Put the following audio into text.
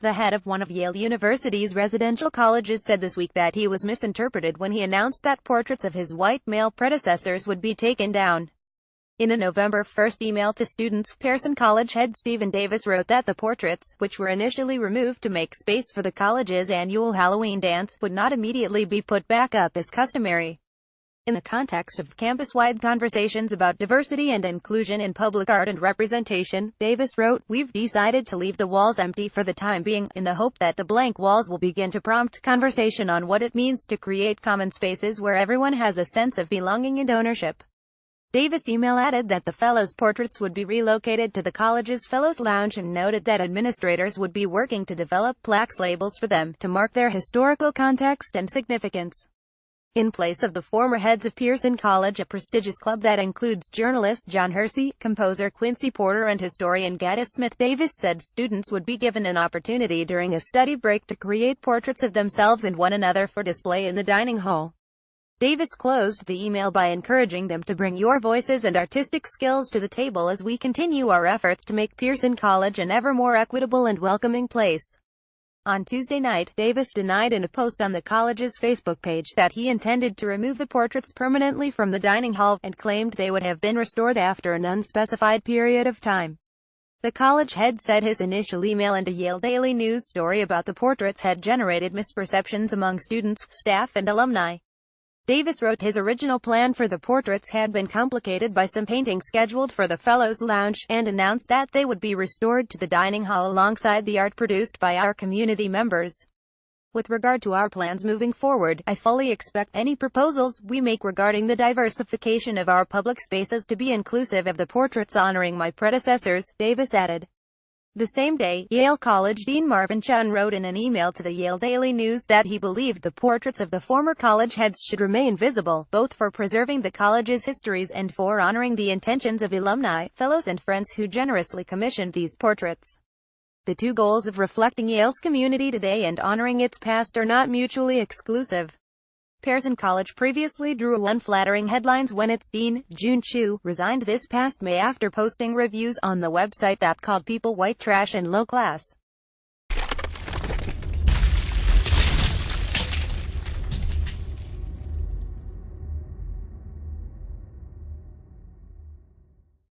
The head of one of Yale University's residential colleges said this week that he was misinterpreted when he announced that portraits of his white male predecessors would be taken down. In a November 1st email to students, Pearson College head Stephen Davis wrote that the portraits, which were initially removed to make space for the college's annual Halloween dance, would not immediately be put back up as customary. In the context of campus-wide conversations about diversity and inclusion in public art and representation, Davis wrote, "We've decided to leave the walls empty for the time being, in the hope that the blank walls will begin to prompt conversation on what it means to create common spaces where everyone has a sense of belonging and ownership." Davis' email added that the fellows' portraits would be relocated to the college's Fellows Lounge and noted that administrators would be working to develop plaques labels for them, to mark their historical context and significance. In place of the former heads of Pearson College, a prestigious club that includes journalist John Hersey, composer Quincy Porter and historian Gaddis Smith, Davis said students would be given an opportunity during a study break to create portraits of themselves and one another for display in the dining hall. Davis closed the email by encouraging them to bring your voices and artistic skills to the table as we continue our efforts to make Pearson College an ever more equitable and welcoming place. On Tuesday night, Davis denied in a post on the college's Facebook page that he intended to remove the portraits permanently from the dining hall, and claimed they would have been restored after an unspecified period of time. The college head said his initial email and a Yale Daily News story about the portraits had generated misperceptions among students, staff and alumni. Davis wrote his original plan for the portraits had been complicated by some painting scheduled for the Fellows Lounge, and announced that they would be restored to the dining hall alongside the art produced by our community members. With regard to our plans moving forward, I fully expect any proposals we make regarding the diversification of our public spaces to be inclusive of the portraits honoring my predecessors, Davis added. The same day, Yale College Dean Marvin Chun wrote in an email to the Yale Daily News that he believed the portraits of the former college heads should remain visible, both for preserving the college's histories and for honoring the intentions of alumni, fellows and friends who generously commissioned these portraits. The two goals of reflecting Yale's community today and honoring its past are not mutually exclusive. Pearson College previously drew unflattering headlines when its dean, Jun Chu, resigned this past May after posting reviews on the website that called people white trash and low class.